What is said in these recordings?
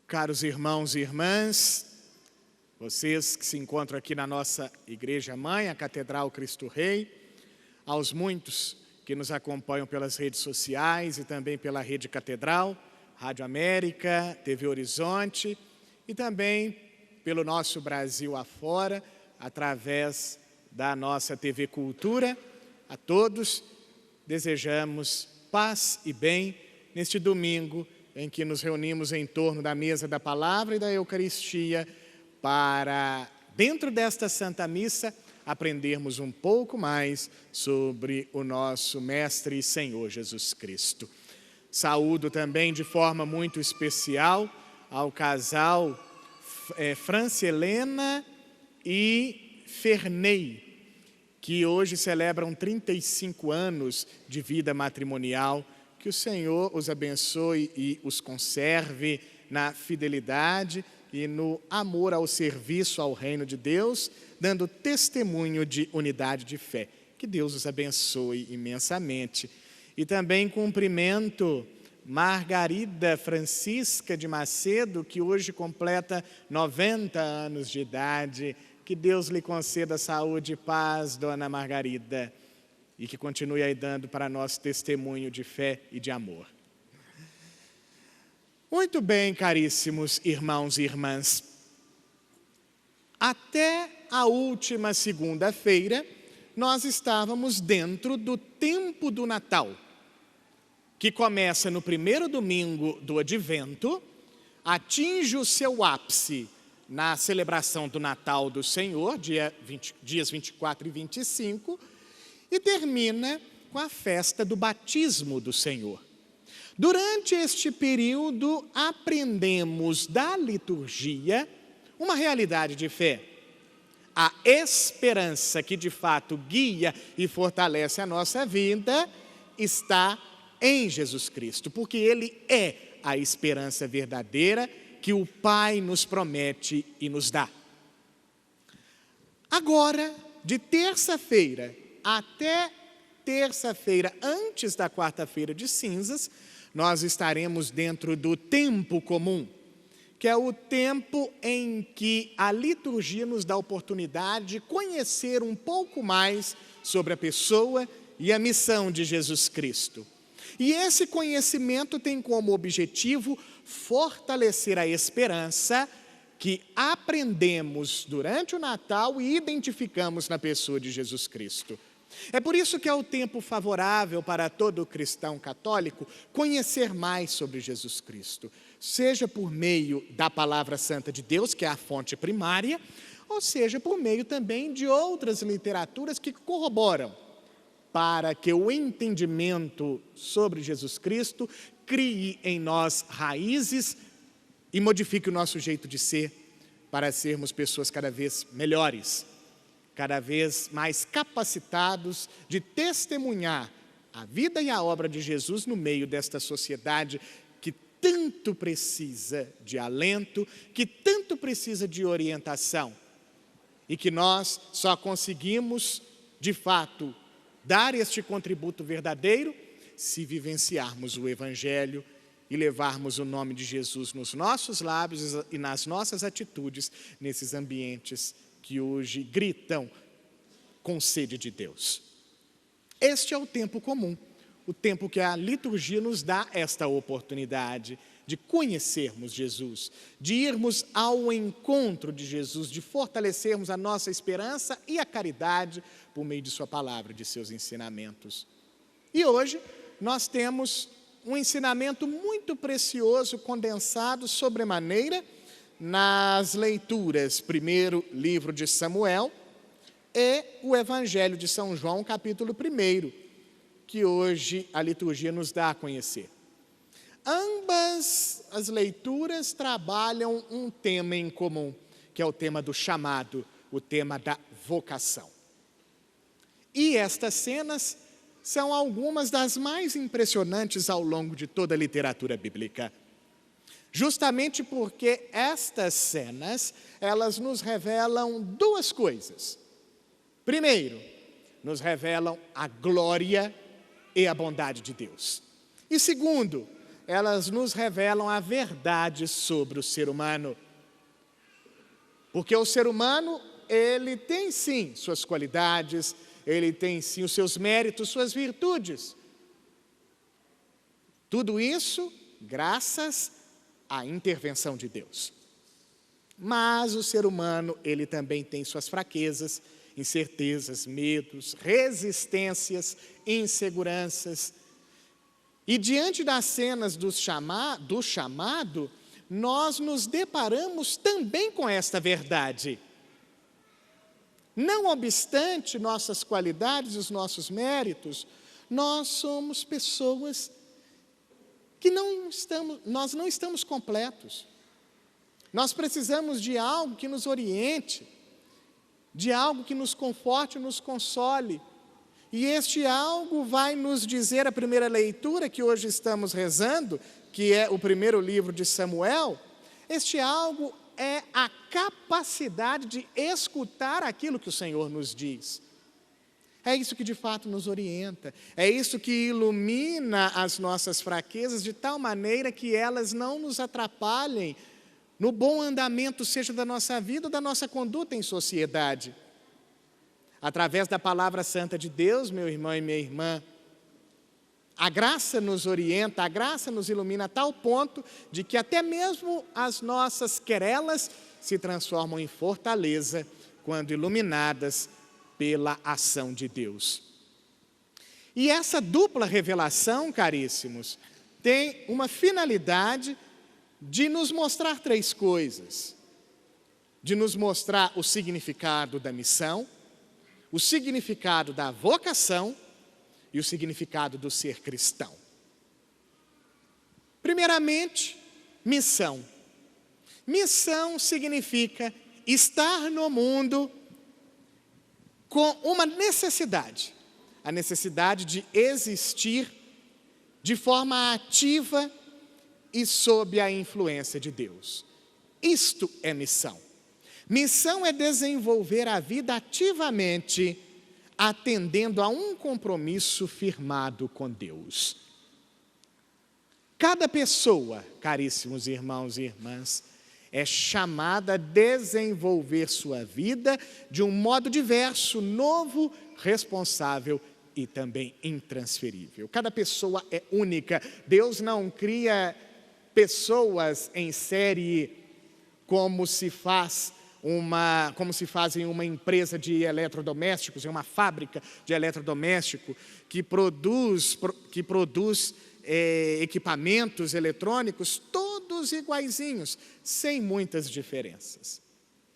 Caros irmãos e irmãs, vocês que se encontram aqui na nossa Igreja Mãe, a Catedral Cristo Rei, aos muitos que nos acompanham pelas redes sociais e também pela Rede Catedral, Rádio América, TV Horizonte e também pelo nosso Brasil afora, através da nossa TV Cultura, a todos desejamos paz e bem neste domingo em que nos reunimos em torno da mesa da palavra e da Eucaristia para, dentro desta Santa Missa, aprendermos um pouco mais sobre o nosso Mestre e Senhor Jesus Cristo. Saúdo também de forma muito especial ao casal Francielena e Ferney, que hoje celebram 35 anos de vida matrimonial. Que o Senhor os abençoe e os conserve na fidelidade e no amor ao serviço ao reino de Deus, dando testemunho de unidade de fé. Que Deus os abençoe imensamente. E também cumprimento Margarida Francisca de Macedo, que hoje completa 90 anos de idade. Que Deus lhe conceda saúde e paz, dona Margarida, e que continue aí dando para nós testemunho de fé e de amor. Muito bem, caríssimos irmãos e irmãs. Até a última segunda-feira, nós estávamos dentro do tempo do Natal, que começa no primeiro domingo do Advento, atinge o seu ápice na celebração do Natal do Senhor, dias 24 e 25, e termina com a festa do batismo do Senhor. Durante este período, aprendemos da liturgia uma realidade de fé. A esperança que de fato guia e fortalece a nossa vida está em Jesus Cristo, porque Ele é a esperança verdadeira que o Pai nos promete e nos dá. Agora, de terça-feira até terça-feira, antes da quarta-feira de cinzas, nós estaremos dentro do tempo comum, que é o tempo em que a liturgia nos dá a oportunidade de conhecer um pouco mais sobre a pessoa e a missão de Jesus Cristo. E esse conhecimento tem como objetivo fortalecer a esperança que aprendemos durante o Natal e identificamos na pessoa de Jesus Cristo. É por isso que é o tempo favorável para todo cristão católico conhecer mais sobre Jesus Cristo, seja por meio da Palavra Santa de Deus, que é a fonte primária, ou seja por meio também de outras literaturas que corroboram, para que o entendimento sobre Jesus Cristo crie em nós raízes e modifique o nosso jeito de ser, para sermos pessoas cada vez melhores, cada vez mais capacitados de testemunhar a vida e a obra de Jesus no meio desta sociedade que tanto precisa de alento, que tanto precisa de orientação, e que nós só conseguimos, de fato, dar este contributo verdadeiro se vivenciarmos o Evangelho e levarmos o nome de Jesus nos nossos lábios e nas nossas atitudes, nesses ambientes que hoje gritam com sede de Deus. Este é o tempo comum, o tempo que a liturgia nos dá esta oportunidade de conhecermos Jesus, de irmos ao encontro de Jesus, de fortalecermos a nossa esperança e a caridade por meio de sua palavra, de seus ensinamentos. E hoje nós temos um ensinamento muito precioso, condensado sobremaneira nas leituras, primeiro livro de Samuel e o Evangelho de São João, capítulo 1, que hoje a liturgia nos dá a conhecer. Ambas as leituras trabalham um tema em comum, que é o tema do chamado, o tema da vocação. E estas cenas são algumas das mais impressionantes ao longo de toda a literatura bíblica. Justamente porque estas cenas, elas nos revelam duas coisas. Primeiro, nos revelam a glória e a bondade de Deus. E segundo, elas nos revelam a verdade sobre o ser humano. Porque o ser humano, ele tem sim suas qualidades, ele tem sim os seus méritos, suas virtudes. Tudo isso graças à intervenção de Deus. Mas o ser humano, ele também tem suas fraquezas, incertezas, medos, resistências, inseguranças. E diante das cenas do chamado, nós nos deparamos também com esta verdade. Não obstante nossas qualidades, os nossos méritos, nós somos pessoas que nós não estamos completos. Nós precisamos de algo que nos oriente, de algo que nos conforte, nos console. E este algo vai nos dizer a primeira leitura que hoje estamos rezando, que é o primeiro livro de Samuel. Este algo é a capacidade de escutar aquilo que o Senhor nos diz. É isso que de fato nos orienta, é isso que ilumina as nossas fraquezas de tal maneira que elas não nos atrapalhem no bom andamento, seja da nossa vida ou da nossa conduta em sociedade. Através da palavra santa de Deus, meu irmão e minha irmã, a graça nos orienta, a graça nos ilumina a tal ponto de que até mesmo as nossas querelas se transformam em fortaleza quando iluminadas pela ação de Deus. E essa dupla revelação, caríssimos, tem uma finalidade de nos mostrar três coisas. De nos mostrar o significado da missão, o significado da vocação e o significado do ser cristão. Primeiramente, missão. Missão significa estar no mundo com uma necessidade, a necessidade de existir de forma ativa e sob a influência de Deus. Isto é missão. Missão é desenvolver a vida ativamente, atendendo a um compromisso firmado com Deus. Cada pessoa, caríssimos irmãos e irmãs, é chamada a desenvolver sua vida de um modo diverso, novo, responsável e também intransferível. Cada pessoa é única. Deus não cria pessoas em série como se faz em uma empresa de eletrodomésticos, em uma fábrica de eletrodoméstico que produz equipamentos eletrônicos, todos iguaizinhos, sem muitas diferenças.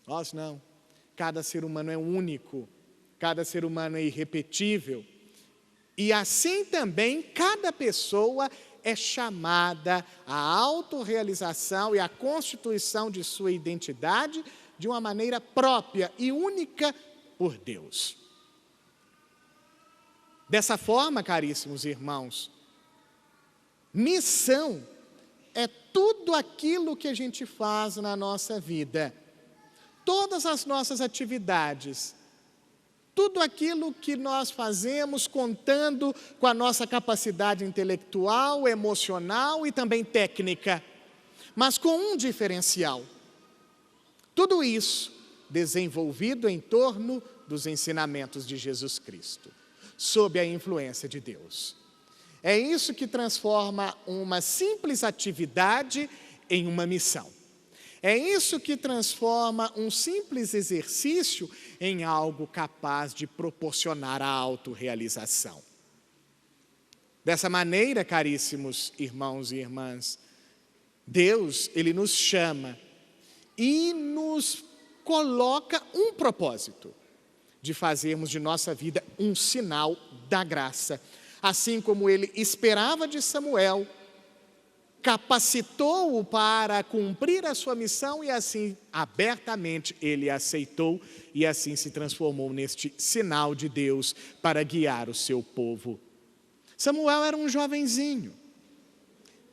Nós não. Cada ser humano é único, cada ser humano é irrepetível. E assim também, cada pessoa é chamada à autorrealização e à constituição de sua identidade de uma maneira própria e única por Deus. Dessa forma, caríssimos irmãos, missão é tudo aquilo que a gente faz na nossa vida, todas as nossas atividades, tudo aquilo que nós fazemos contando com a nossa capacidade intelectual, emocional e também técnica, mas com um diferencial. Tudo isso desenvolvido em torno dos ensinamentos de Jesus Cristo, sob a influência de Deus. É isso que transforma uma simples atividade em uma missão. É isso que transforma um simples exercício em algo capaz de proporcionar a autorrealização. Dessa maneira, caríssimos irmãos e irmãs, Deus, Ele nos chama e nos coloca um propósito de fazermos de nossa vida um sinal da graça. Assim como Ele esperava de Samuel, capacitou-o para cumprir a sua missão e assim, abertamente, ele aceitou e assim se transformou neste sinal de Deus para guiar o seu povo. Samuel era um jovenzinho,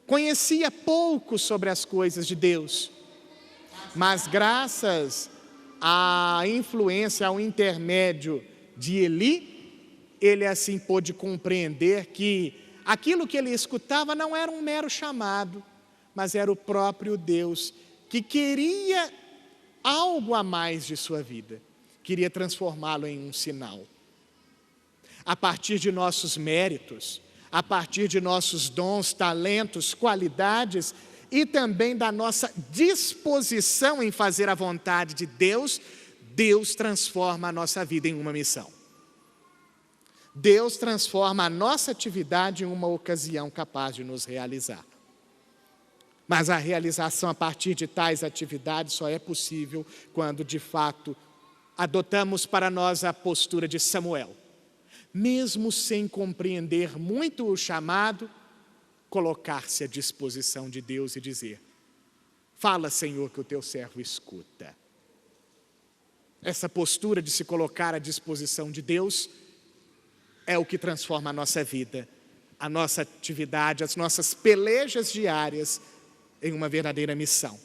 conhecia pouco sobre as coisas de Deus, mas graças à influência, ao intermédio de Eli, ele assim pôde compreender que Aquilo que ele escutava não era um mero chamado, mas era o próprio Deus que queria algo a mais de sua vida, queria transformá-lo em um sinal. A partir de nossos méritos, a partir de nossos dons, talentos, qualidades e também da nossa disposição em fazer a vontade de Deus, Deus transforma a nossa vida em uma missão. Deus transforma a nossa atividade em uma ocasião capaz de nos realizar. Mas a realização a partir de tais atividades só é possível quando, de fato, adotamos para nós a postura de Samuel. Mesmo sem compreender muito o chamado, colocar-se à disposição de Deus e dizer: fala, Senhor, que o teu servo escuta. Essa postura de se colocar à disposição de Deus é o que transforma a nossa vida, a nossa atividade, as nossas pelejas diárias em uma verdadeira missão,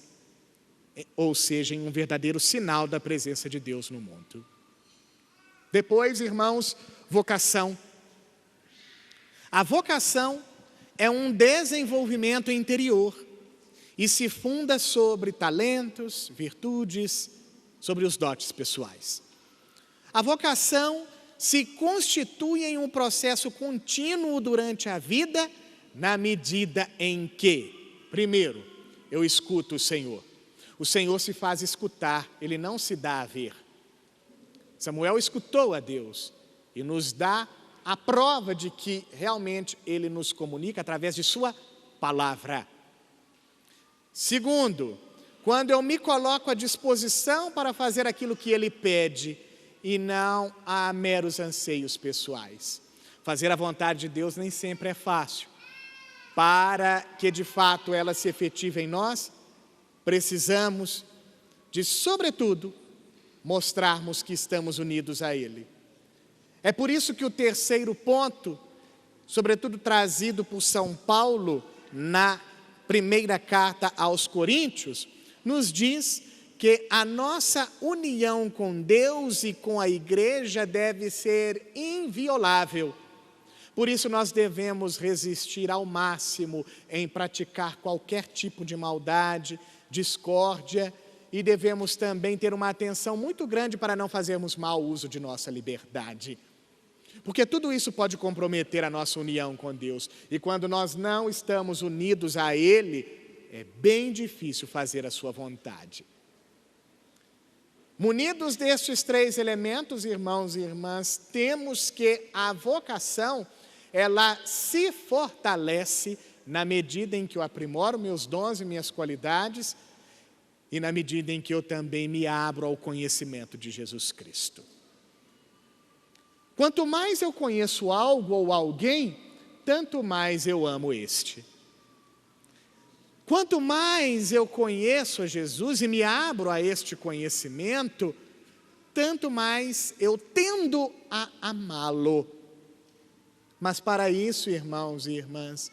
ou seja, em um verdadeiro sinal da presença de Deus no mundo. Depois, irmãos, vocação. A vocação é um desenvolvimento interior e se funda sobre talentos, virtudes, sobre os dotes pessoais. A vocação se constitui em um processo contínuo durante a vida, na medida em que, primeiro, eu escuto o Senhor. O Senhor se faz escutar, Ele não se dá a ver. Samuel escutou a Deus e nos dá a prova de que realmente Ele nos comunica através de sua palavra. Segundo, quando eu me coloco à disposição para fazer aquilo que Ele pede e não há meros anseios pessoais. Fazer a vontade de Deus nem sempre é fácil. Para que de fato ela se efetive em nós, precisamos de, sobretudo, mostrarmos que estamos unidos a Ele. É por isso que o terceiro ponto, sobretudo trazido por São Paulo na primeira carta aos Coríntios, nos diz que a nossa união com Deus e com a igreja deve ser inviolável. Por isso nós devemos resistir ao máximo em praticar qualquer tipo de maldade, discórdia, e devemos também ter uma atenção muito grande para não fazermos mau uso de nossa liberdade. Porque tudo isso pode comprometer a nossa união com Deus. E quando nós não estamos unidos a Ele, é bem difícil fazer a sua vontade. Munidos destes três elementos, irmãos e irmãs, temos que a vocação, ela se fortalece na medida em que eu aprimoro meus dons e minhas qualidades e na medida em que eu também me abro ao conhecimento de Jesus Cristo. Quanto mais eu conheço algo ou alguém, tanto mais eu amo este. Quanto mais eu conheço a Jesus e me abro a este conhecimento, tanto mais eu tendo a amá-lo. Mas para isso, irmãos e irmãs,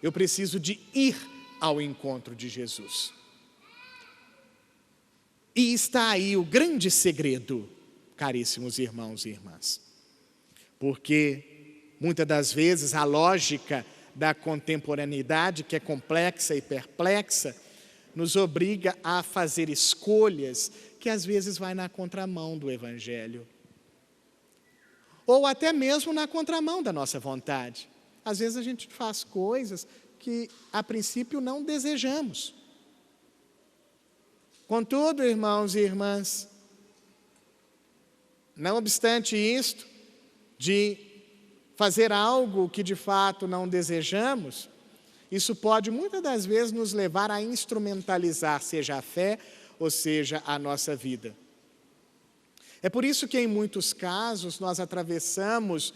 eu preciso de ir ao encontro de Jesus. E está aí o grande segredo, caríssimos irmãos e irmãs. Porque muitas das vezes a lógica da contemporaneidade, que é complexa e perplexa, nos obriga a fazer escolhas que às vezes vai na contramão do Evangelho. Ou até mesmo na contramão da nossa vontade. Às vezes a gente faz coisas que a princípio não desejamos. Contudo, irmãos e irmãs, não obstante isto, de fazer algo que de fato não desejamos, isso pode muitas das vezes nos levar a instrumentalizar, seja a fé ou seja a nossa vida. É por isso que em muitos casos nós atravessamos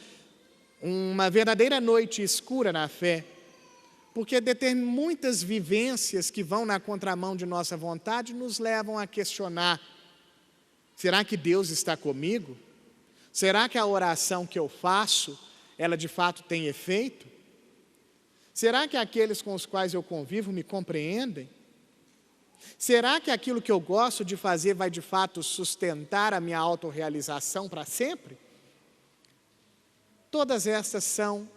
uma verdadeira noite escura na fé, porque muitas vivências que vão na contramão de nossa vontade nos levam a questionar: será que Deus está comigo? Será que a oração que eu faço, ela de fato tem efeito? Será que aqueles com os quais eu convivo me compreendem? Será que aquilo que eu gosto de fazer vai de fato sustentar a minha autorrealização para sempre? Todas estas são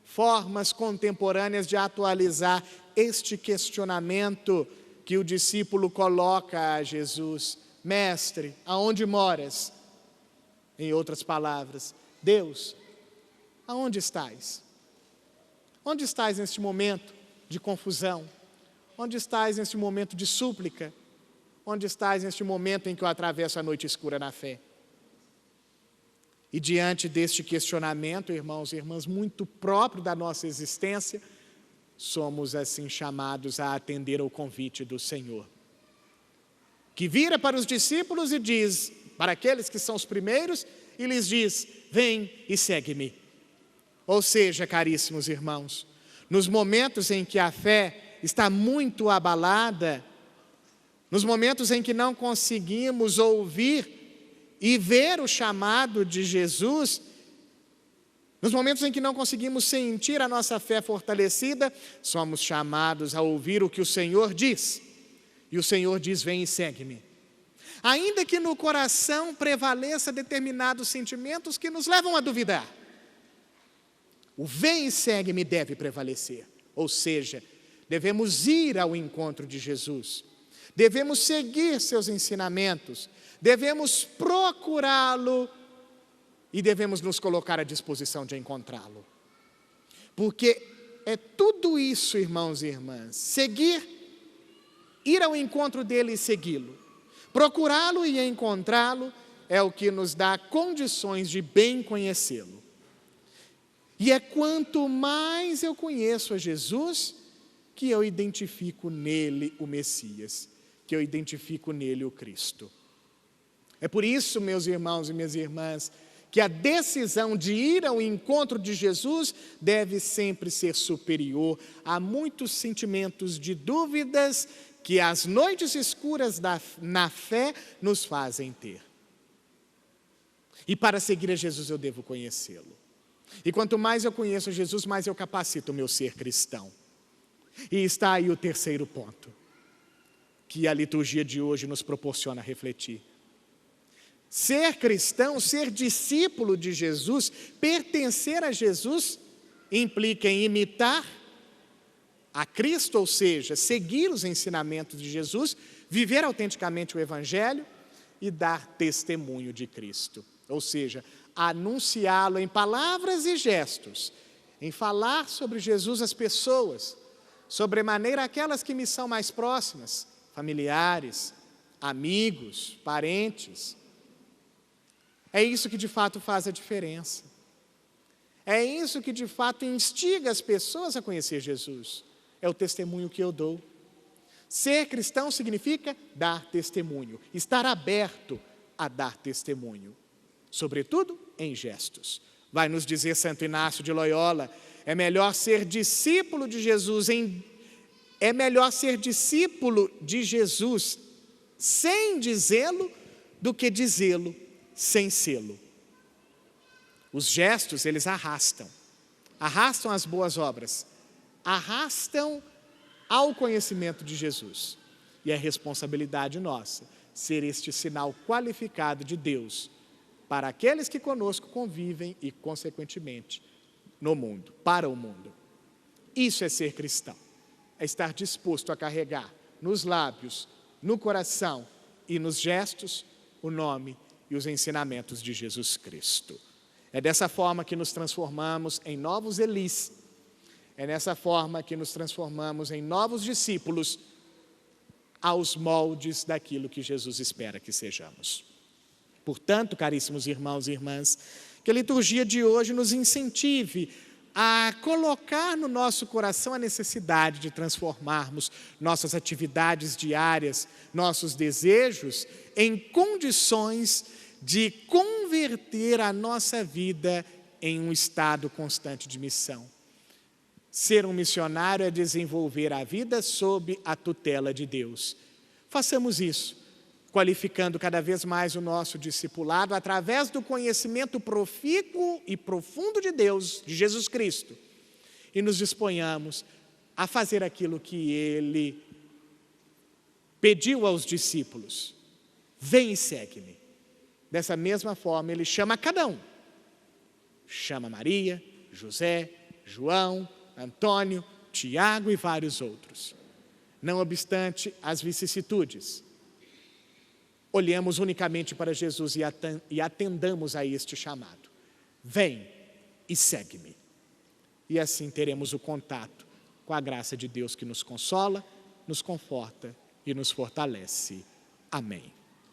formas contemporâneas de atualizar este questionamento que o discípulo coloca a Jesus: Mestre, aonde moras? Em outras palavras, Deus, aonde estás? Onde estás neste momento de confusão? Onde estás neste momento de súplica? Onde estás neste momento em que eu atravesso a noite escura na fé? E diante deste questionamento, irmãos e irmãs, muito próprio da nossa existência, somos assim chamados a atender ao convite do Senhor, que vira para os discípulos e diz, para aqueles que são os primeiros, e lhes diz: vem e segue-me. Ou seja, caríssimos irmãos, nos momentos em que a fé está muito abalada, nos momentos em que não conseguimos ouvir e ver o chamado de Jesus, nos momentos em que não conseguimos sentir a nossa fé fortalecida, somos chamados a ouvir o que o Senhor diz. E o Senhor diz: vem e segue-me. Ainda que no coração prevaleça determinados sentimentos que nos levam a duvidar, o vem e segue-me deve prevalecer. Ou seja, devemos ir ao encontro de Jesus, devemos seguir seus ensinamentos, devemos procurá-lo e devemos nos colocar à disposição de encontrá-lo. Porque é tudo isso, irmãos e irmãs: seguir, ir ao encontro dele e segui-lo, procurá-lo e encontrá-lo, é o que nos dá condições de bem conhecê-lo. E é quanto mais eu conheço a Jesus, que eu identifico nele o Messias, que eu identifico nele o Cristo. É por isso, meus irmãos e minhas irmãs, que a decisão de ir ao encontro de Jesus deve sempre ser superior a muitos sentimentos de dúvidas que as noites escuras na fé nos fazem ter. E para seguir a Jesus eu devo conhecê-lo. E quanto mais eu conheço Jesus, mais eu capacito o meu ser cristão. E está aí o terceiro ponto, que a liturgia de hoje nos proporciona refletir. Ser cristão, ser discípulo de Jesus, pertencer a Jesus, implica em imitar a Cristo, ou seja, seguir os ensinamentos de Jesus, viver autenticamente o Evangelho e dar testemunho de Cristo. Ou seja, anunciá-lo em palavras e gestos, em falar sobre Jesus às pessoas, sobremaneira aquelas que me são mais próximas, familiares, amigos, parentes. É isso que de fato faz a diferença. É isso que de fato instiga as pessoas a conhecer Jesus. É o testemunho que eu dou. Ser cristão significa dar testemunho, estar aberto a dar testemunho, sobretudo em gestos. Vai nos dizer Santo Inácio de Loyola: é melhor ser discípulo de Jesus sem dizê-lo do que dizê-lo sem sê-lo. Os gestos, eles arrastam as boas obras, arrastam ao conhecimento de Jesus. E é responsabilidade nossa ser este sinal qualificado de Deus para aqueles que conosco convivem e, consequentemente, no mundo, para o mundo. Isso é ser cristão, é estar disposto a carregar nos lábios, no coração e nos gestos o nome e os ensinamentos de Jesus Cristo. É dessa forma que nos transformamos em novos Elis, é nessa forma que nos transformamos em novos discípulos aos moldes daquilo que Jesus espera que sejamos. Portanto, caríssimos irmãos e irmãs, que a liturgia de hoje nos incentive a colocar no nosso coração a necessidade de transformarmos nossas atividades diárias, nossos desejos, em condições de converter a nossa vida em um estado constante de missão. Ser um missionário é desenvolver a vida sob a tutela de Deus. Façamos isso, qualificando cada vez mais o nosso discipulado através do conhecimento profícuo e profundo de Deus, de Jesus Cristo, e nos disponhamos a fazer aquilo que Ele pediu aos discípulos: vem e segue-me. Dessa mesma forma, Ele chama a cada um. Chama Maria, José, João, Antônio, Tiago e vários outros. Não obstante as vicissitudes, olhemos unicamente para Jesus e atendamos a este chamado. Vem e segue-me. E assim teremos o contato com a graça de Deus que nos consola, nos conforta e nos fortalece. Amém.